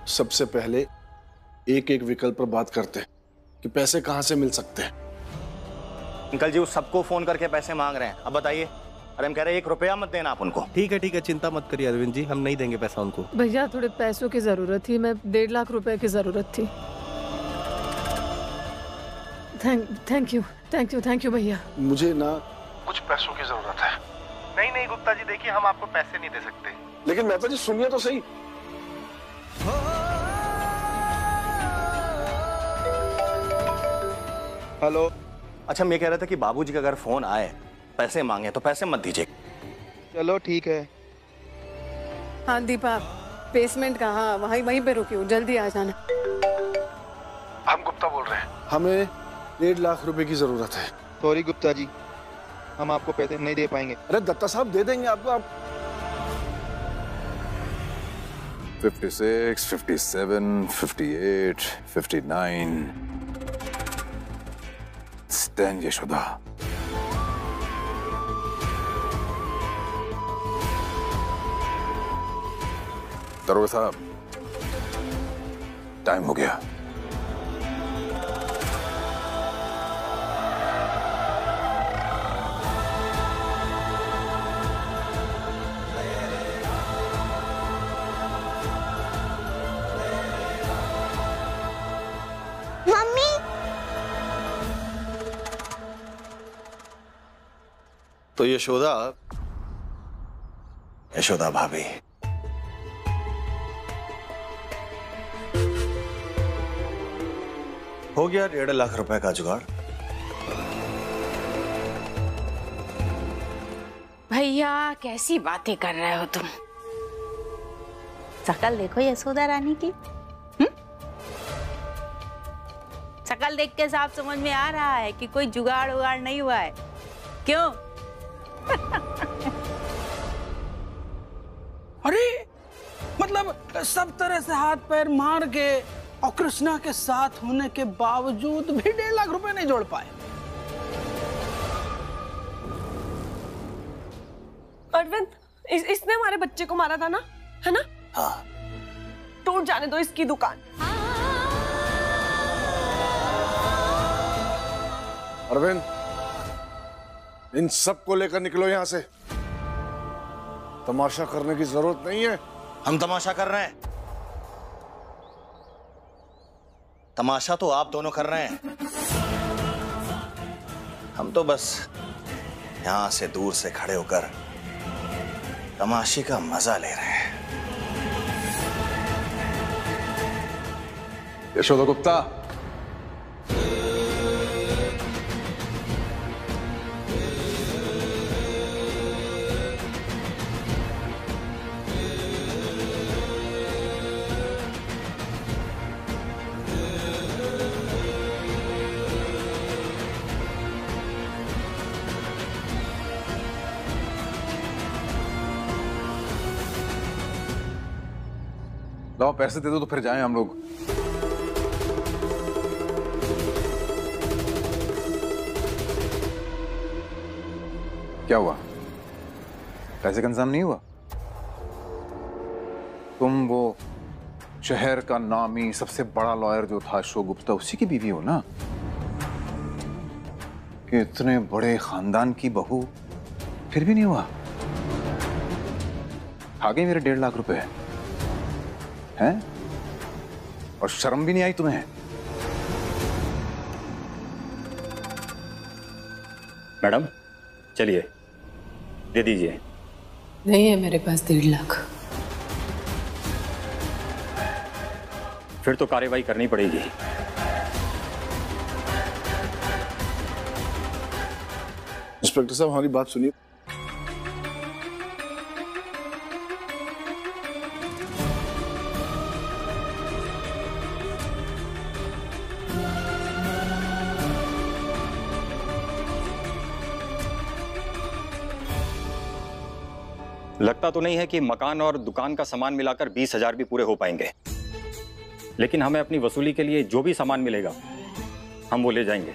सबसे पहले एक एक विकल्प पर बात करते हैं कि पैसे कहां से मिल सकते हैं। अंकल जी वो सबको फोन करके पैसे मांग रहे हैं, अब बताइए। अरे हम कह रहे हैं 1 रुपया मत देना आप उनको। ठीक है, चिंता मत करिए अरविंद जी, हम नहीं देंगे पैसा उनको। भैया थोड़े पैसों की जरूरत थी, मैं 1.5 लाख रुपए की जरूरत थी। थैंक यू भैया। मुझे ना कुछ पैसों की जरूरत है। नहीं गुप्ता जी, देखिए हम आपको पैसे नहीं दे सकते। लेकिन मेहता जी सुनिए तो सही। हेलो। अच्छा मैं कह रहा था कि बाबूजी का अगर फोन आए पैसे मांगे तो पैसे मत दीजिए। चलो ठीक है। हाँ दीपा, बेसमेंट कहाँ, वहीं पे रुकी हूँ, जल्दी आ जाना। हम गुप्ता बोल रहे हैं, हमें 1.5 लाख रुपए की जरूरत है। सॉरी गुप्ता जी, हम आपको पैसे नहीं दे पाएंगे। अरे दत्ता साहब दे देंगे आपको। आप 56, 57, 58, 59। स्टैंड यशोदा। दरोगा साहब, टाइम हो गया। तो यशोदा भाभी, हो गया 1.5 लाख रुपए का जुगाड़। भैया कैसी बातें कर रहे हो तुम। शकल देखो यशोदा रानी की। शकल देख के साफ समझ में आ रहा है कि कोई जुगाड़ उगाड़ नहीं हुआ है। क्यों? अरे मतलब सब तरह से हाथ पैर मार के और कृष्णा के साथ होने के बावजूद भी 1.5 लाख रुपए नहीं जोड़ पाए। अरविंद, इसने हमारे बच्चे को मारा था ना, है ना? हाँ। टूट जाने दो इसकी दुकान। अरविंद, इन सब को लेकर निकलो यहां से। तमाशा करने की जरूरत नहीं है। हम तमाशा कर रहे हैं। तमाशा तो आप दोनों कर रहे हैं, हम तो बस यहां से दूर से खड़े होकर तमाशे का मजा ले रहे हैं। यशोदा गुप्ता, लाओ पैसे दे दो तो फिर जाएं हम लोग। क्या हुआ? पैसे का इंतजाम नहीं हुआ? तुम वो शहर का नामी सबसे बड़ा लॉयर जो था अशोक गुप्ता, उसी की बीवी हो ना? कि इतने बड़े खानदान की बहू, फिर भी नहीं हुआ? खा गई मेरे 1.5 लाख रुपए हैं? और शर्म भी नहीं आई तुम्हें? मैडम चलिए, दे दीजिए। नहीं है मेरे पास 1.5 लाख। फिर तो कार्रवाई करनी पड़ेगी। इंस्पेक्टर साहब हमारी बात सुनिए। लगता तो नहीं है कि मकान और दुकान का सामान मिलाकर 20,000 भी पूरे हो पाएंगे, लेकिन हमें अपनी वसूली के लिए जो भी सामान मिलेगा हम वो ले जाएंगे।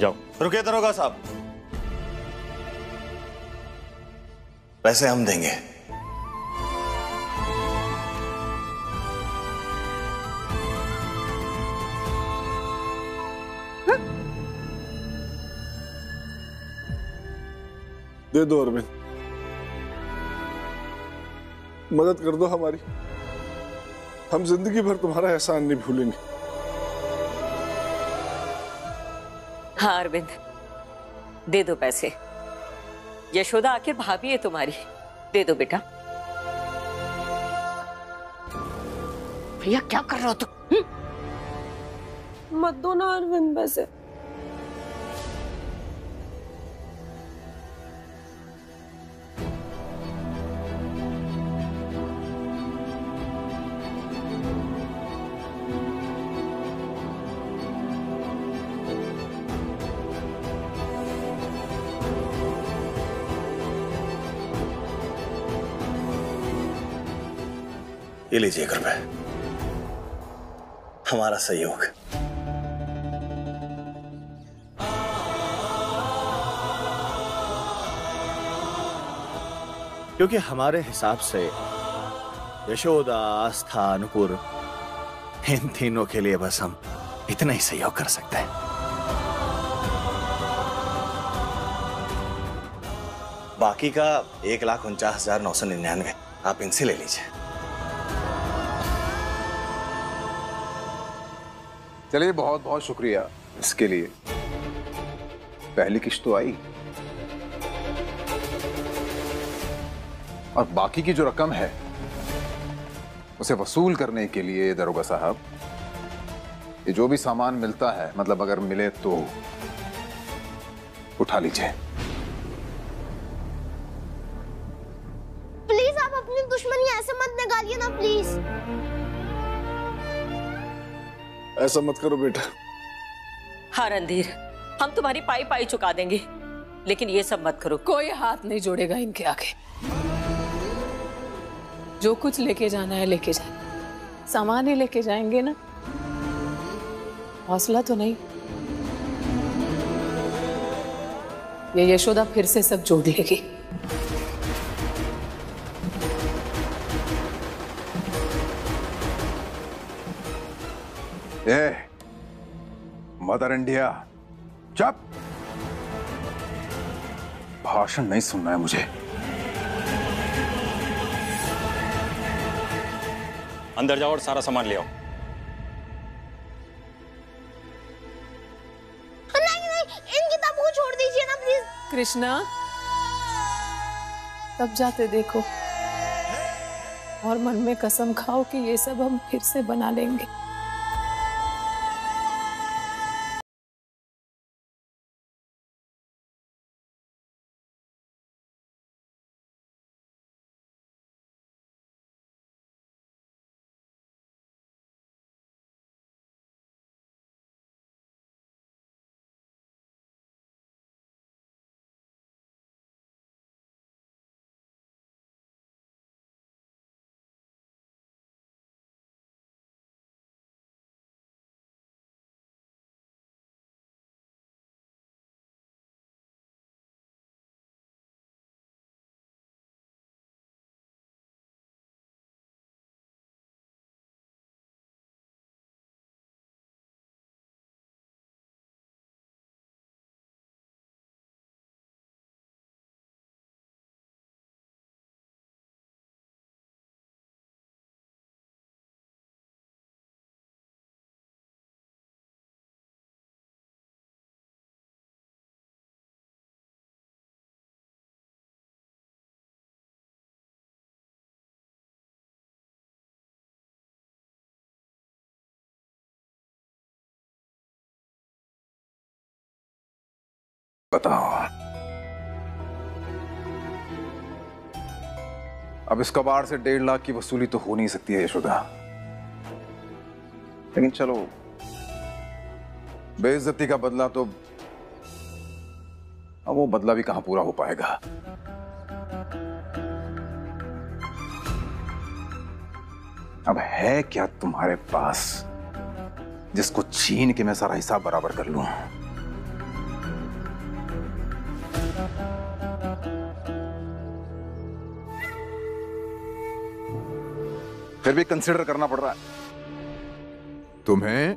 जाओ। रुकिए दरोगा साहब, पैसे हम देंगे, दे दो अरविंद, मदद कर दो हमारी। हम जिंदगी भर तुम्हारा एहसान नहीं भूलेंगे। हाँ अरविंद, दे दो पैसे। यशोदा आखिर भाभी है तुम्हारी, दे दो बेटा। भैया क्या कर रहे हो तुम? मत दो ना अरविंद पैसे। ये लीजिए 1 रुपए, हमारा सहयोग। क्योंकि हमारे हिसाब से यशोदा, आस्था, अनुपुर, इन तीनों के लिए बस हम इतना ही सहयोग कर सकते हैं। बाकी का 1,49,999 आप इनसे ले लीजिए। चलिए, बहुत बहुत शुक्रिया इसके लिए। पहली किश्त तो आई, और बाकी की जो रकम है उसे वसूल करने के लिए दरोगा साहब, ये जो भी सामान मिलता है, मतलब अगर मिले तो उठा लीजिए। प्लीज आप अपनी दुश्मनी ऐसे मत निकालिए ना, प्लीज। ऐसा मत करो बेटा। हाँ रणधीर, हम तुम्हारी पाई पाई चुका देंगे, लेकिन ये सब मत करो। कोई हाथ नहीं जोड़ेगा इनके आगे। जो कुछ लेके जाना है लेके जाए, सामान ही लेके जाएंगे ना, हौसला तो नहीं। ये यशोदा फिर से सब जोड़ लेगी। मदर इंडिया, चुप। भाषण नहीं सुनना है मुझे। अंदर जाओ और सारा सामान ले आओ। नहीं, इन किताबों को छोड़ दीजिए ना प्लीज। कृष्णा, तब जाते देखो और मन में कसम खाओ कि ये सब हम फिर से बना लेंगे। बताओ, अब इस कबाड़ से 1.5 लाख की वसूली तो हो नहीं सकती है यशोदा, लेकिन चलो, बेइज्जती का बदला तो अब वो बदला भी कहां पूरा हो पाएगा। अब है क्या तुम्हारे पास जिसको छीन के मैं सारा हिसाब बराबर कर लूं? फिर भी कंसिडर करना पड़ रहा है। तुम्हें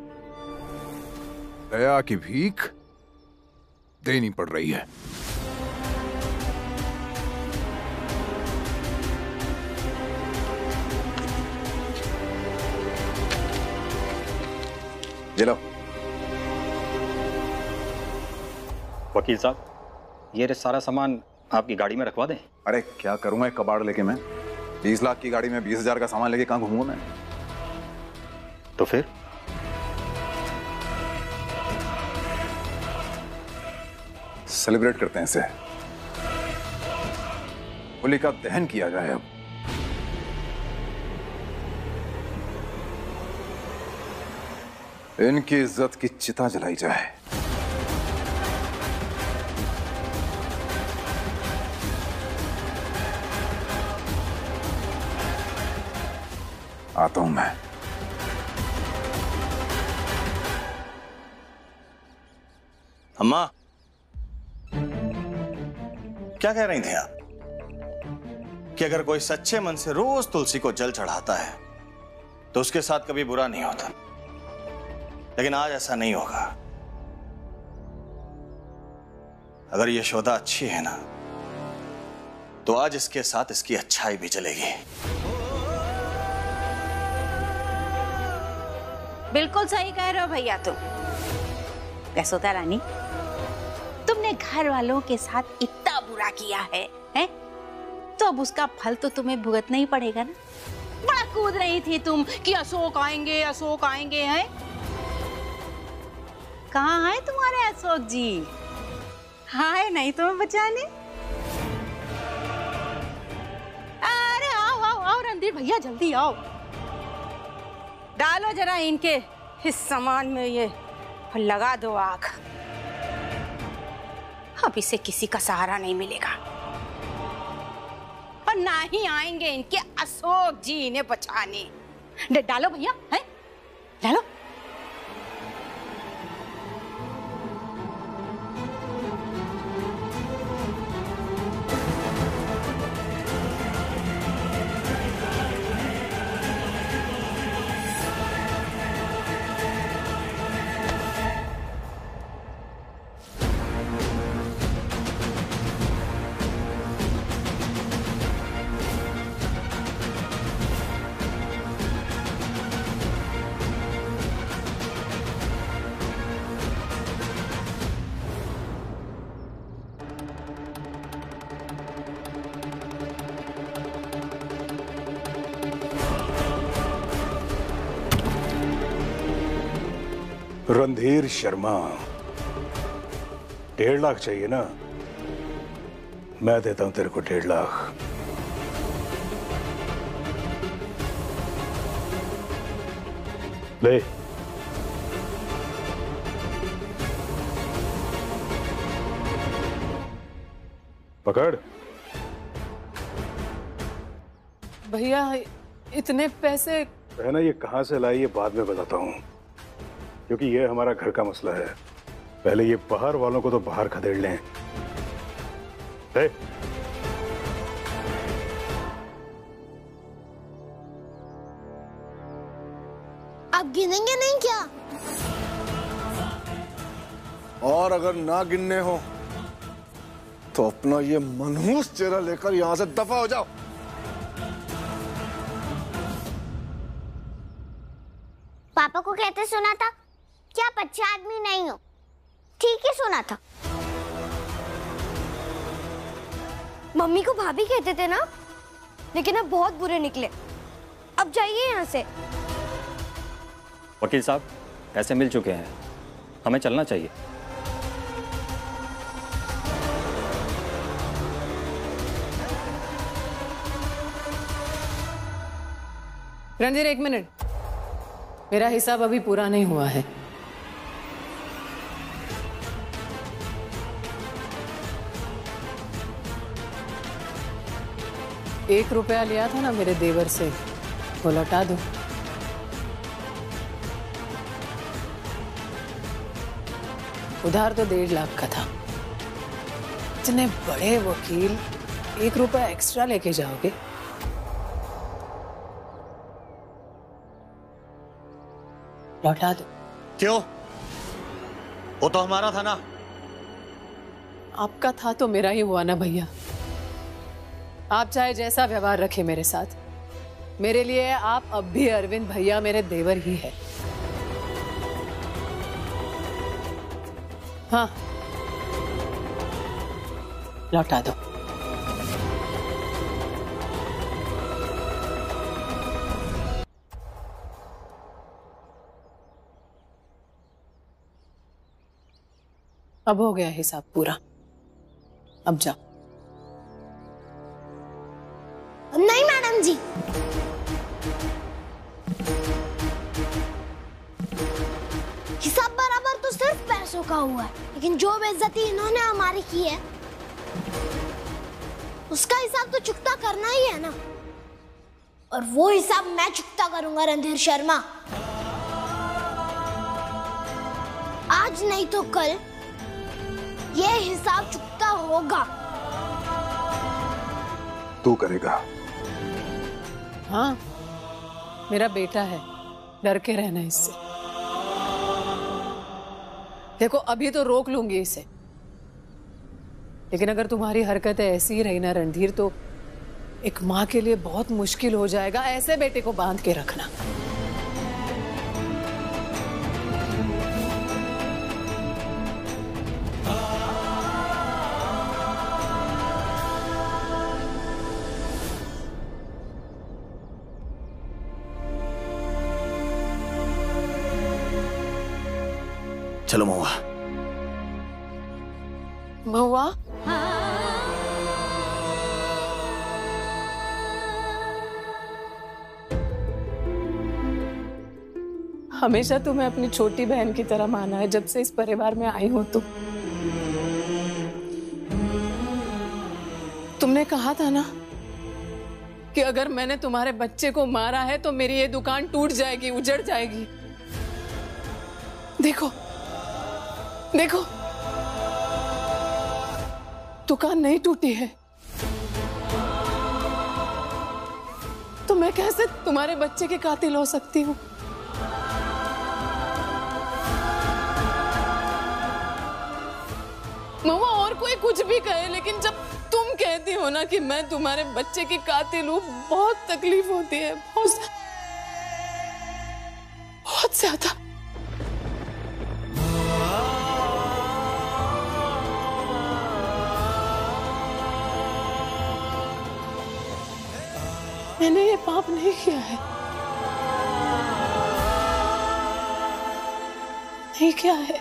दया की भीख देनी पड़ रही है। ये लो। वकील साहब, ये सारा सामान आपकी गाड़ी में रखवा दें? अरे क्या करूंगा एक कबाड़ लेके मैं? 20 लाख की गाड़ी में 20,000 का सामान लेके कहां घूमूंगा मैं? तो फिर सेलिब्रेट करते हैं इसे। होली का दहन किया जाए अब। इनकी इज्जत की चिता जलाई जाए। आता हूं मैं। अम्मा, क्या कह रही थी आप कि अगर कोई सच्चे मन से रोज तुलसी को जल चढ़ाता है तो उसके साथ कभी बुरा नहीं होता, लेकिन आज ऐसा नहीं होगा। अगर यशोदा अच्छी है ना, तो आज इसके साथ इसकी अच्छाई भी चलेगी। बिल्कुल सही कह रहे हो भैया तुम। यशोदा रानी, तुमने घर वालों के साथ इतना बुरा किया है, हैं? तो अब उसका फल तो तुम्हें भुगतना ही पड़ेगा ना। बड़ा कूद रही थी तुम कि अशोक आएंगे, अशोक आएंगे, हैं? कहाँ है तुम्हारे अशोक जी? आए नहीं तुम्हें बचाने? अरे आओ आओ आओ रणधीर भैया, जल्दी आओ। डालो जरा इनके इस सामान में ये और लगा दो आग। अब इसे किसी का सहारा नहीं मिलेगा और ना ही आएंगे इनके अशोक जी इन्हें बचाने। डालो भैया, हैं? डालो। रणधीर शर्मा, 1.5 लाख चाहिए ना? मैं देता हूं तेरे को 1.5 लाख। ले। पकड़। भैया इतने पैसे है ना, ये कहां से लाई ये बाद में बताता हूं, क्योंकि ये हमारा घर का मसला है। पहले ये बाहर वालों को तो बाहर खदेड़ लें। आप गिनेंगे नहीं क्या? और अगर ना गिनने हो तो अपना ये मनहूस चेहरा लेकर यहां से दफा हो जाओ। पापा को कहते सुना था कि आप अच्छा आदमी नहीं हो। ठीक ही सुना था। मम्मी को भाभी कहते थे ना, लेकिन अब बहुत बुरे निकले। अब जाइए यहाँ से। वकील साहब, पैसे मिल चुके हैं, हमें चलना चाहिए। रणधीर, 1 मिनट, मेरा हिसाब अभी पूरा नहीं हुआ है। ₹1 लिया था ना मेरे देवर से, वो लौटा दो। उधार तो 1.5 लाख का था। इतने बड़े वकील ₹1 एक्स्ट्रा लेके जाओगे? लौटा दो। क्यों? वो तो हमारा था ना। आपका था तो मेरा ही हुआ ना भैया। आप चाहे जैसा व्यवहार रखे मेरे साथ, मेरे लिए आप अब भी अरविंद भैया मेरे देवर ही है। हाँ, लौटा दो। अब हो गया हिसाब पूरा, अब जाओ। नहीं मैडम जी, हिसाब बराबर तो सिर्फ पैसों का हुआ है, लेकिन जो बेइज्जती इन्होंने हमारी की है उसका हिसाब तो चुकता करना ही है ना। और वो हिसाब मैं चुकता करूंगा रणधीर शर्मा। आज नहीं तो कल ये हिसाब चुकता होगा। तू करेगा? हाँ, मेरा बेटा है, डर के रहना इससे। देखो अभी तो रोक लूंगी इसे, लेकिन अगर तुम्हारी हरकतें ऐसी ही रही ना रणधीर, तो एक माँ के लिए बहुत मुश्किल हो जाएगा ऐसे बेटे को बांध के रखना। चलो महुआ। महुआ, हमेशा तुम्हें अपनी छोटी बहन की तरह माना है जब से इस परिवार में आई हो। तुमने कहा था ना कि अगर मैंने तुम्हारे बच्चे को मारा है तो मेरी ये दुकान टूट जाएगी, उजड़ जाएगी। देखो देखो, दुकान नहीं टूटी है, तो मैं कैसे तुम्हारे बच्चे के कातिल हो सकती हूँ? मम्मा और कोई कुछ भी कहे, लेकिन जब तुम कहती हो ना कि मैं तुम्हारे बच्चे की कातिल हूँ, बहुत तकलीफ होती है, बहुत ज्यादा। मैंने ये पाप नहीं किया है, नहीं किया है।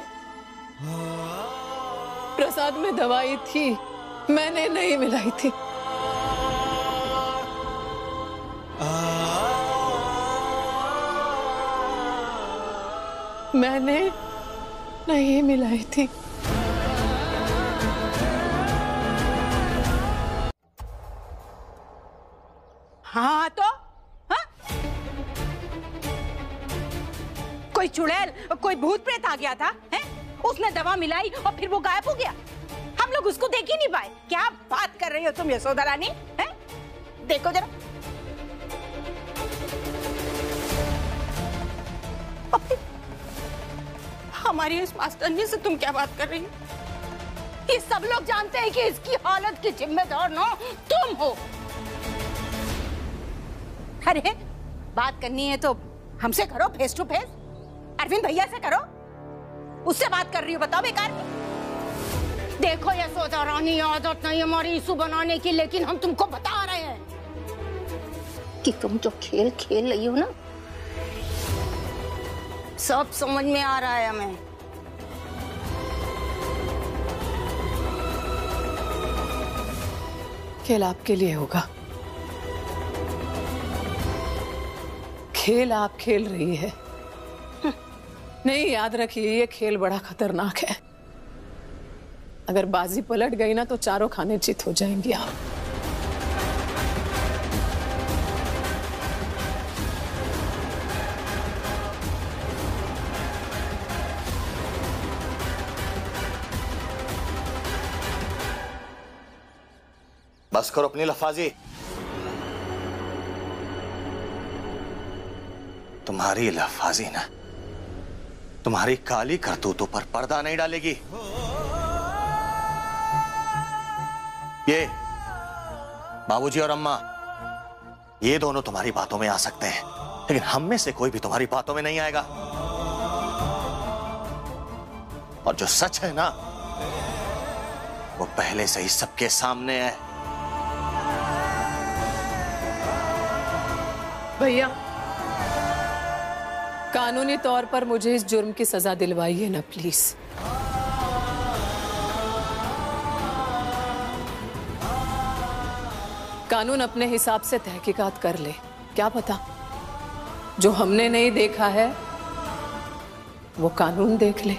प्रसाद में दवाई थी, मैंने नहीं मिलाई थी। मैंने नहीं मिलाई थी। हाँ तो हाँ? कोई चुड़ैल, कोई भूत प्रेत आ गया था, हैं? उसने दवा मिलाई और फिर वो गायब हो गया। हम लोग उसको देख ही नहीं पाए। क्या बात कर रही हो तुम यशोदा रानी? हैं? देखो जरा, हमारी इस मास्टरनी से तुम क्या बात कर रही हो? ये सब लोग जानते हैं कि इसकी हालत की जिम्मेदार ना तुम हो। अरे बात करनी है तो हमसे करो, फेस टू फेस। अरविंद भैया से करो, उससे बात कर रही हो, बताओ बेकार की। देखो यशोदा रानी, आदत नहीं हमारी इशू बनाने की, लेकिन हम तुमको बता रहे हैं कि तुम जो खेल खेल रही हो ना, सब समझ में आ रहा है हमें। खेल आपके लिए होगा, खेल आप खेल रही है। नहीं, याद रखिए ये खेल बड़ा खतरनाक है। अगर बाजी पलट गई ना तो चारों खाने चित हो जाएंगी आप। बस करो अपनी लफाजी। तुम्हारी लफाजी ना तुम्हारी काली करतूतों पर पर्दा नहीं डालेगी। ये बाबूजी और अम्मा, ये दोनों तुम्हारी बातों में आ सकते हैं, लेकिन हम में से कोई भी तुम्हारी बातों में नहीं आएगा। और जो सच है ना, वो पहले से ही सबके सामने है। भैया, कानूनी तौर पर मुझे इस जुर्म की सजा दिलवाइए ना प्लीज। कानून अपने हिसाब से तहकीकात कर ले, क्या पता जो हमने नहीं देखा है वो कानून देख ले।